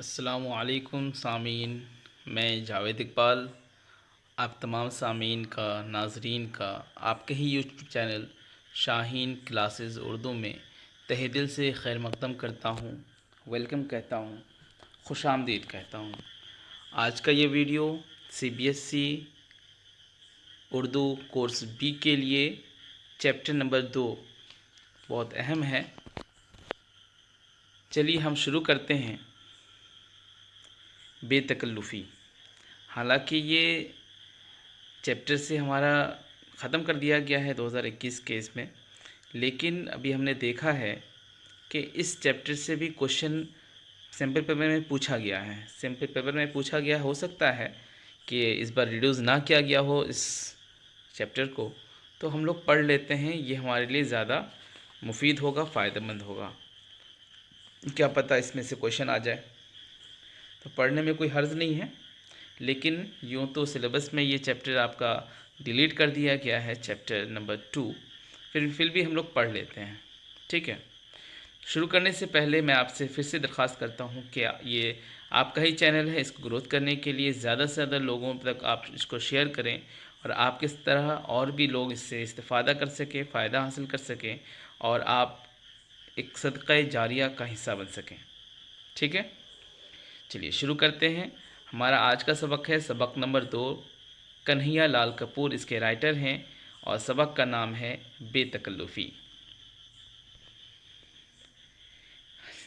السلام علیکم سامعین، میں جاوید اقبال آپ تمام سامعین کا، ناظرین کا آپ کے ہی یوٹیوب چینل شاہین کلاسز اردو میں تہہ دل سے خیر مقدم کرتا ہوں، ویلکم کہتا ہوں، خوش آمدید کہتا ہوں۔ آج کا یہ video C B S C Urdu course B کے لیے چیپٹر نمبر 2 بہت اہم ہے۔ چلیے ہم شروع کرتے ہیں۔ بے تکلفی، حالانکہ یہ چیپٹر سے ہمارا ختم کر دیا گیا ہے 2021 کے اس میں، لیکن ابھی ہم نے دیکھا ہے کہ اس چیپٹر سے بھی کوشچن سیمپل پیپر میں پوچھا گیا ہے۔ سیمپل پیپر میں پوچھا گیا ہو سکتا ہے کہ اس بار ریڈیوز نہ کیا گیا ہو اس چیپٹر کو، تو ہم لوگ پڑھ لیتے ہیں، یہ ہمارے لیے زیادہ مفید ہوگا، فائدہ مند ہوگا۔ کیا پتہ اس میں سے کوشچن آ جائے، تو پڑھنے میں کوئی حرج نہیں ہے، لیکن یوں تو سلیبس میں یہ چیپٹر آپ کا ڈیلیٹ کر دیا گیا ہے، چیپٹر نمبر 2، پھر بھی ہم لوگ پڑھ لیتے ہیں، ٹھیک ہے۔ شروع کرنے سے پہلے میں آپ سے پھر سے درخواست کرتا ہوں کہ یہ آپ کا ہی چینل ہے، اس کو گروتھ کرنے کے لیے زیادہ سے زیادہ لوگوں تک آپ اس کو شیئر کریں، اور آپ کس طرح اور بھی لوگ اس سے استفادہ کر سکیں، فائدہ حاصل کر سکیں، اور آپ ایک صدقہ جاریہ کا حصہ بن سکیں، ٹھیک ہے۔ چلیے شروع کرتے ہیں۔ ہمارا آج کا سبق ہے سبق نمبر 2، کنہیا لال کپور اس کے رائٹر ہیں، اور سبق کا نام ہے بے تکلفی۔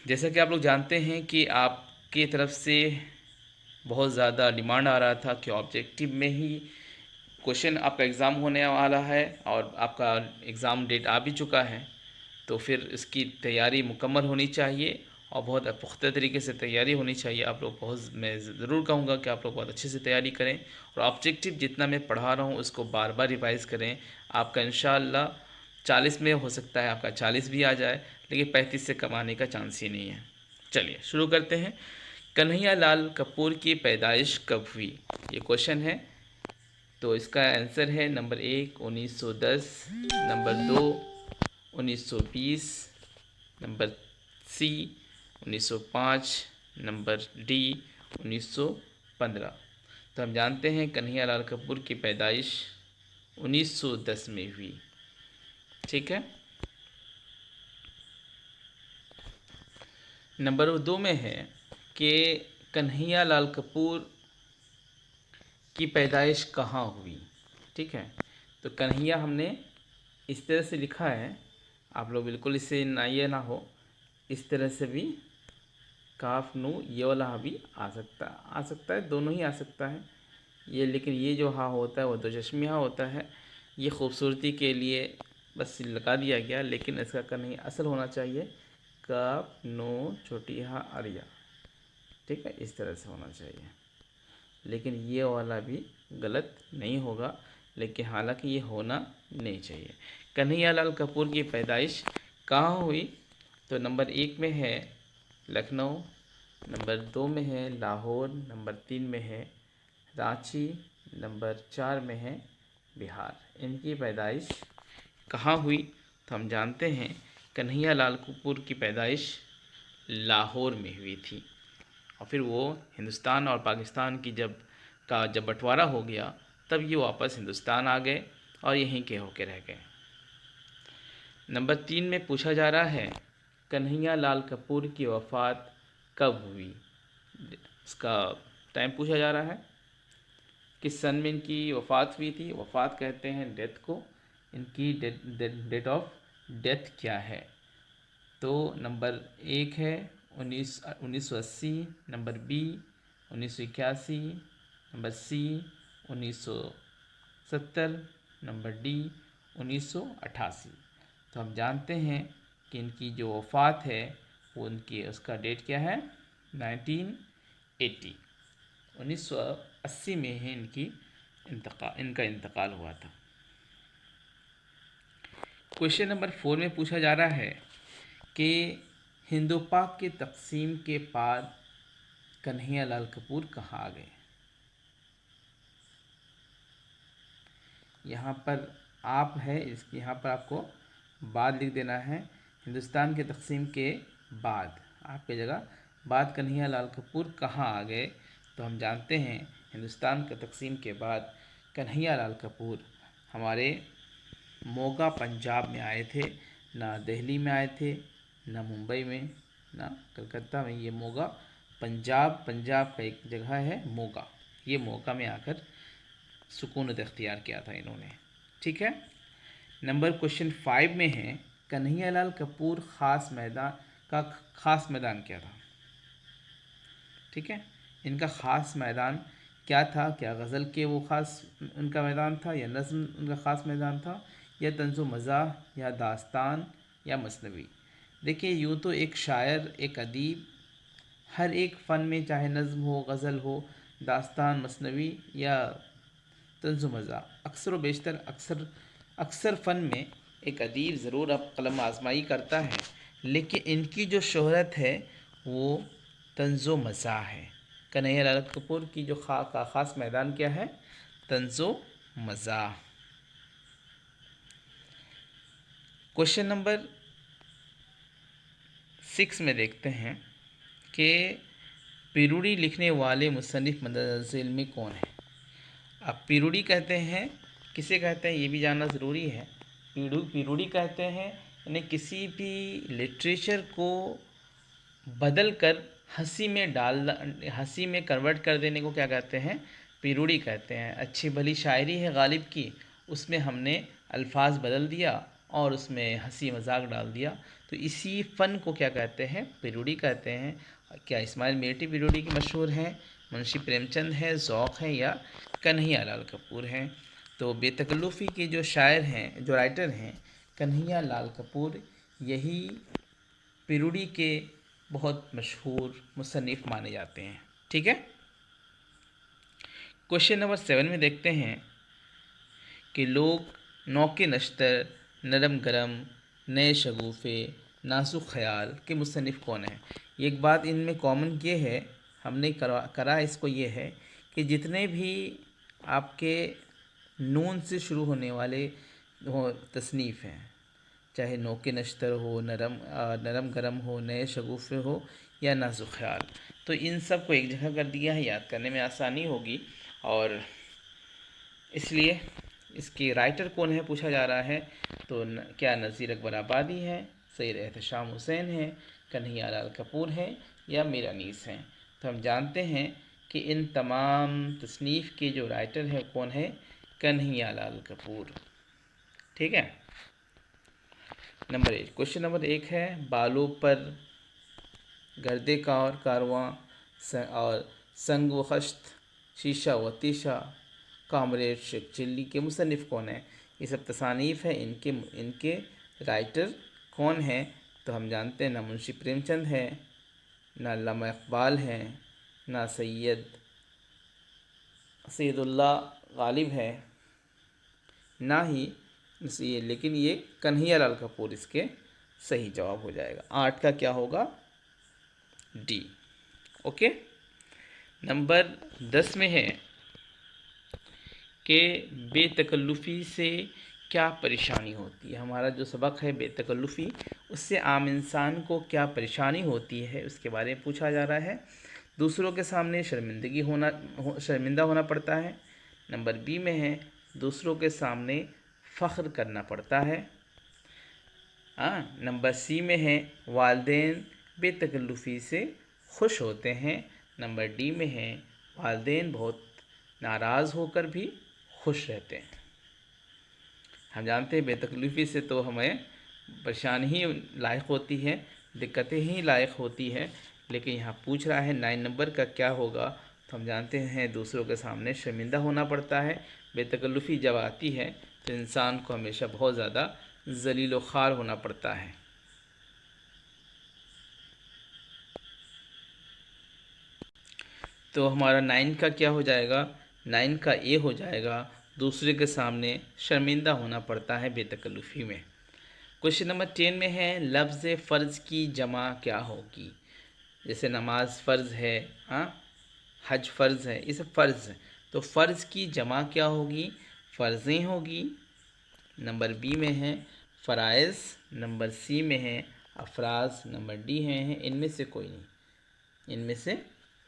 جیسا کہ آپ لوگ جانتے ہیں کہ آپ کی طرف سے بہت زیادہ ڈیمانڈ آ رہا تھا کہ آبجیکٹیو میں ہی کوشچن آپ کا ایگزام ہونے والا ہے، اور آپ کا ایگزام ڈیٹ آ بھی چکا ہے، تو پھر اس کی تیاری مکمل ہونی چاہیے، اور بہت پختہ طریقے سے تیاری ہونی چاہیے۔ آپ لوگ میں ضرور کہوں گا کہ آپ لوگ بہت اچھے سے تیاری کریں، اور آبجیکٹیو جتنا میں پڑھا رہا ہوں اس کو بار بار ریوائز کریں۔ آپ کا انشاءاللہ 40 میں ہو سکتا ہے آپ کا 40 بھی آ جائے، لیکن 35 سے کم آنے کا چانس ہی نہیں ہے۔ چلیے شروع کرتے ہیں۔ کنہیا لال کپور کی پیدائش کب ہوئی؟ یہ کوشچن ہے، تو اس کا آنسر ہے نمبر 1 1910، نمبر 2 1920، نمبر سی 1905، نمبر ڈی 1915۔ تو ہم جانتے ہیں کنہیا لال کپور کی پیدائش 1910 میں ہوئی، ٹھیک ہے۔ نمبر 2 میں ہے کہ کنہیا لال کپور کی پیدائش کہاں ہوئی، ٹھیک ہے۔ تو کنہیا ہم نے اس طرح سے لکھا ہے، آپ لوگ بالکل اس سے یہ نہ ہو، اس طرح سے بھی کاف نو یہ والا بھی آ سکتا ہے، دونوں ہی آ سکتا ہے یہ، لیکن یہ جو ہاں ہوتا ہے وہ دو چشمی ہاں ہوتا ہے، یہ خوبصورتی کے لیے بس لگا دیا گیا، لیکن اس کا کنہیا اصل ہونا چاہیے کاف نو چھوٹی ہاں اریا، ٹھیک ہے، اس طرح سے ہونا چاہیے، لیکن یہ والا بھی غلط نہیں ہوگا، لیکن حالانکہ یہ ہونا نہیں چاہیے۔ کنہیا لال کپور کی پیدائش کہاں ہوئی؟ تو نمبر 1 میں ہے لکھنؤ، نمبر 2 میں ہے لاہور، نمبر 3 میں ہے رانچی، نمبر 4 میں ہے بہار۔ ان کی پیدائش کہاں ہوئی؟ تو ہم جانتے ہیں کنہیا لال کپور کی پیدائش لاہور میں ہوئی تھی، اور پھر وہ ہندوستان اور پاکستان کی جب بٹوارہ ہو گیا تب یہ واپس ہندوستان آ گئے اور یہیں کے ہو کے رہ گئے۔ نمبر 3 میں پوچھا جا رہا ہے کنہیا لال کپور کی وفات کب ہوئی؟ اس کا ٹائم پوچھا جا رہا ہے، کس سن میں ان کی وفات ہوئی تھی؟ وفات کہتے ہیں ڈیتھ کو، ان کی ڈیٹ آف ڈیتھ کیا ہے؟ تو نمبر 1 ہے 1980، number be 1981، number C 1970، number D 1988۔ تو ہم جانتے ہیں کہ ان کی جو وفات ہے وہ اس کا ڈیٹ کیا ہے؟ 1980، 1980 میں ہے ان کا انتقال ہوا تھا۔ کوشچن نمبر 4 میں پوچھا جا رہا ہے کہ ہند و پاک کی تقسیم کے بعد کنہیا لال کپور کہاں آ گئے؟ یہاں پر آپ ہے، یہاں پر آپ کو بعد لکھ دینا ہے، ہندوستان کے تقسیم کے بعد، آپ کی جگہ بعد کنہیا لال کپور کہاں آ گئے؟ تو ہم جانتے ہیں ہندوستان کا تقسیم کے بعد کنہیا لال کپور ہمارے موگا پنجاب میں آئے تھے، نہ دہلی میں آئے تھے، نہ ممبئی میں، نہ کلکتہ میں۔ یہ موگا پنجاب کا ایک جگہ ہے موگا، یہ موگا میں آ کر سکونت اختیار کیا تھا انہوں نے، ٹھیک ہے۔ نمبر کوشچن 5 میں ہے کنہیا لال کپور خاص میدان کیا تھا؟ ٹھیک ہے، ان کا خاص میدان کیا تھا؟ کیا غزل کے وہ خاص ان کا میدان تھا، یا نظم ان کا خاص میدان تھا، یا طنز و مزاح، یا داستان، یا مثنوی؟ دیکھیے یوں تو ایک شاعر، ایک ادیب ہر ایک فن میں، چاہے نظم ہو، غزل ہو، داستان، مثنوی یا طنز و مزاح، اکثر و بیشتر اکثر فن میں ایک ادیب ضرور اب قلم آزمائی کرتا ہے، لیکن ان کی جو شہرت ہے وہ طنز و مزاح ہے۔ کنہیا لال کپور کی جو خاص میدان کیا ہے؟ طنز و مزاح۔ کوشچن نمبر 6 میں دیکھتے ہیں کہ پیروڈی لکھنے والے مصنف مدرجہ ذیل میں کون ہے؟ اب پیروڈی کہتے ہیں، کسے کہتے ہیں یہ بھی جاننا ضروری ہے۔ پیروڈی کہتے ہیں یعنی کسی بھی لٹریچر کو بدل کر ہنسی میں کنورٹ کر دینے کو کیا کہتے ہیں؟ پیروڈی کہتے ہیں۔ اچھی بھلی شاعری ہے غالب کی، اس میں ہم نے الفاظ بدل دیا اور اس میں ہنسی مذاق ڈال دیا، تو اسی فن کو کیا کہتے ہیں؟ پیروڈی کہتے ہیں۔ کیا اسماعیل میرٹی پیروڈی کی مشہور ہیں، منشی پریم چند ہے، ذوق ہے، یا کنہیا لال کپور ہیں؟ تو بے تکلفی کے جو شاعر ہیں، جو رائٹر ہیں، کنہیا لال کپور یہی پیروڈی کے بہت مشہور مصنف مانے جاتے ہیں، ٹھیک ہے۔ کوشچن نمبر 7 میں دیکھتے ہیں کہ لوگ نوک نشتر، نرم گرم، نئے شگوفے، نازک خیال کے مصنف کون ہیں؟ ایک بات ان میں کامن یہ ہے، ہم نے کرا اس کو، یہ ہے کہ جتنے بھی آپ کے نون سے شروع ہونے والے تصنیف ہیں، چاہے نوک نشتر ہو، نرم گرم ہو، نئے شگوفے ہو، یا نازک خیال، تو ان سب کو ایک جگہ کر دیا ہے، یاد کرنے میں آسانی ہوگی، اور اس لیے اس کی رائٹر کون ہے پوچھا جا رہا ہے، تو کیا نذیر اکبر آبادی ہے، سید احتشام حسین ہے، کنہیا لال کپور ہے، یا میر انیس ہیں؟ تو ہم جانتے ہیں کہ ان تمام تصنیف کے جو رائٹر ہیں کون ہے؟ کنہیا لال کپور، ٹھیک ہے۔ نمبر 1، کوشچن نمبر 1 ہے بالوں پر گردے کارواں اور سنگ و خشت، شیشہ و تیشہ، کامریڈ شیخ چلی کے مصنف کون ہیں؟ یہ سب تصانیف ہیں، ان کے رائٹر کون ہیں؟ تو ہم جانتے ہیں نہ منشی پریم چند ہے، نہ علامہ اقبال ہیں، نہ سید اللہ غالب ہے، نہ ہی لیکن یہ کنہیا لال کپور اس کے صحیح جواب ہو جائے گا۔ 8 کا کیا ہوگا؟ D, okay. نمبر 10 میں ہے کہ بے تکلفی سے کیا پریشانی ہوتی ہے؟ ہمارا جو سبق ہے بے تکلفی، اس سے عام انسان کو کیا پریشانی ہوتی ہے اس کے بارے میں پوچھا جا رہا ہے۔ دوسروں کے سامنے شرمندہ ہونا پڑتا ہے۔ نمبر بی میں ہے دوسروں کے سامنے فخر کرنا پڑتا ہے۔ نمبر سی میں ہے والدین بے تکلفی سے خوش ہوتے ہیں۔ نمبر ڈی میں ہے والدین بہت ناراض ہو کر بھی خوش رہتے ہیں۔ ہم جانتے ہیں بے تکلفی سے تو ہمیں پریشانی ہی لاحق ہوتی ہے، دقتیں ہی لاحق ہوتی ہے، لیکن یہاں پوچھ رہا ہے 9 نمبر کا کیا ہوگا، تو ہم جانتے ہیں دوسروں کے سامنے شرمندہ ہونا پڑتا ہے۔ بے تکلفی جب آتی ہے تو انسان کو ہمیشہ بہت زیادہ ذلیل و خوار ہونا پڑتا ہے۔ تو ہمارا 9 کا کیا ہو جائے گا؟ 9 کا اے ہو جائے گا، دوسرے کے سامنے شرمندہ ہونا پڑتا ہے بے تکلفی میں۔ کوشچن نمبر 10 میں ہے لفظ فرض کی جمع کیا ہوگی؟ جیسے نماز فرض ہے، حج فرض ہے، یہ سب فرض ہے، تو فرض کی جمع کیا ہوگی؟ فرضیں ہوگی۔ نمبر بی میں ہے فرائض، نمبر سی میں ہے افراز، نمبر ڈی ہے ان میں سے کوئی نہیں۔ ان میں سے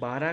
12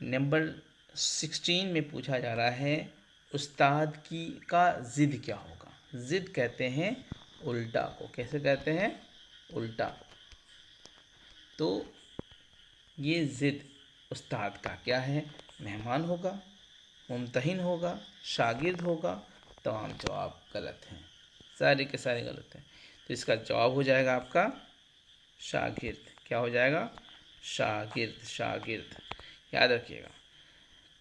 نمبر 16 میں پوچھا جا رہا ہے استاد کا ضد کیا ہوگا. ضد کہتے ہیں الٹا کو. کیسے کہتے ہیں؟ الٹا. تو یہ ضد استاد کا کیا ہے؟ مہمان ہوگا، ممتحن ہوگا، شاگرد ہوگا. تمام جواب غلط ہیں، سارے کے سارے غلط ہیں. تو اس کا جواب ہو جائے گا آپ کا شاگرد. کیا ہو جائے گا؟ شاگرد. شاگرد یاد رکھیے گا.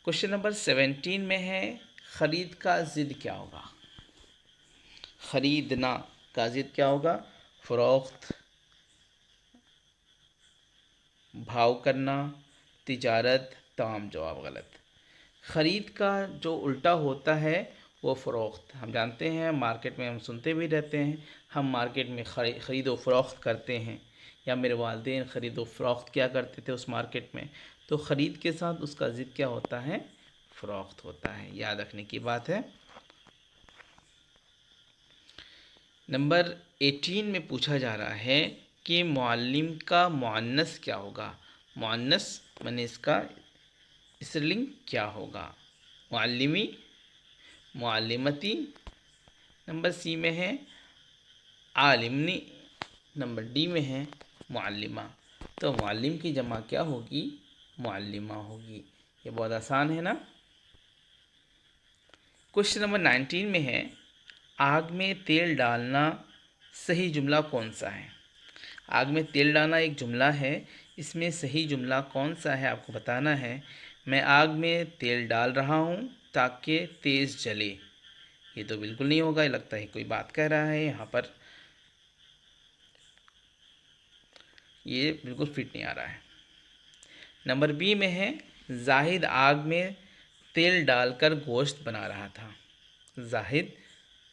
کوشچن نمبر 17 میں ہے خرید کا ضد کیا ہوگا؟ خریدنا کا ضد کیا ہوگا؟ فروخت، بھاؤ کرنا، تجارت. تمام جواب غلط. خرید کا جو الٹا ہوتا ہے وہ فروخت. ہم جانتے ہیں، مارکیٹ میں ہم سنتے بھی رہتے ہیں، ہم مارکیٹ میں خرید و فروخت کرتے ہیں، یا میرے والدین خرید و فروخت کیا کرتے تھے اس مارکیٹ میں. تو خرید کے ساتھ اس کا ضد کیا ہوتا ہے؟ فروخت ہوتا ہے. یاد رکھنے کی بات ہے. نمبر 18 میں پوچھا جا رہا ہے کہ معلم کا مؤنث کیا ہوگا؟ مؤنث میں اس کا اسلنگ کیا ہوگا؟ معلمی، معلمتی. نمبر سی میں ہے عالمنی. نمبر ڈی میں ہے معلمہ. تو معلم کی جمع کیا ہوگی؟ معلمہ ہوگی. یہ بہت آسان ہے نا. کوشچن نمبر 19 میں ہے آگ میں تیل ڈالنا صحیح جملہ کون سا ہے؟ آگ میں تیل ڈالنا ایک جملہ ہے، اس میں صحیح جملہ کون سا ہے آپ کو بتانا ہے. میں آگ میں تیل ڈال رہا ہوں تاکہ تیز جلے. یہ تو بالکل نہیں ہوگا، یہ لگتا ہے کوئی بات کہہ رہا ہے یہاں پر. یہ بالکل فٹ نہیں آ رہا ہے. نمبر بی میں ہے زاہد آگ میں تیل ڈال کر گوشت بنا رہا تھا. زاہد،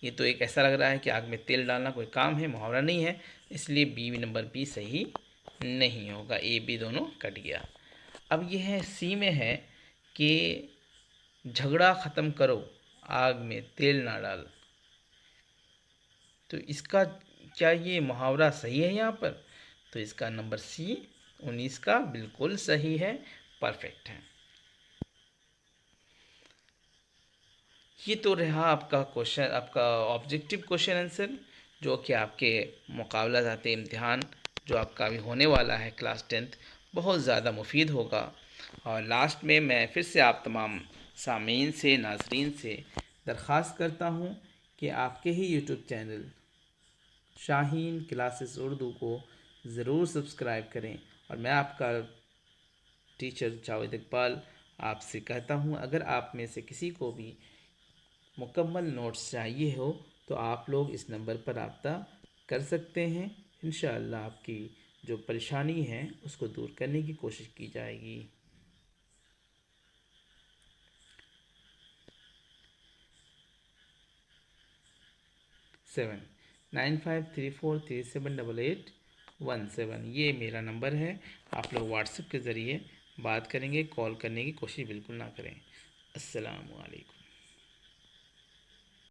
یہ تو ایک ایسا لگ رہا ہے کہ آگ میں تیل ڈالنا کوئی کام ہے، محاورہ نہیں ہے، اس لیے نمبر بی صحیح نہیں ہوگا. اے بی دونوں کٹ گیا. اب یہ ہے سی میں ہے کہ جھگڑا ختم کرو آگ میں تیل نہ ڈال. تو اس کا کیا یہ محاورہ صحیح ہے یہاں پر؟ تو اس کا نمبر سی 19 کا بالکل صحیح ہے، پرفیکٹ ہے. یہ تو رہا آپ کا کوشچن، آپ کا آبجیکٹیو کوشچن آنسر، جو کہ آپ کے مقابلہ جاتی امتحان جو آپ کا ابھی ہونے والا ہے کلاس 10 بہت زیادہ مفید ہوگا. اور لاسٹ میں پھر سے آپ تمام سامعین سے، ناظرین سے درخواست کرتا ہوں کہ آپ کے ہی یوٹیوب چینل شاہین کلاسز اردو کو ضرور سبسکرائب کریں. اور میں آپ کا ٹیچر جاوید اقبال آپ سے کہتا ہوں اگر آپ میں سے کسی کو بھی مکمل نوٹس چاہیے ہو تو آپ لوگ اس نمبر پر رابطہ کر سکتے ہیں. انشاءاللہ آپ کی جو پریشانی ہے اس کو دور کرنے کی کوشش کی جائے گی. 9534378817 یہ میرا نمبر ہے. آپ لوگ واٹس ایپ کے ذریعے بات کریں گے، کال کرنے کی کوشش بالکل نہ کریں. السلام علیکم.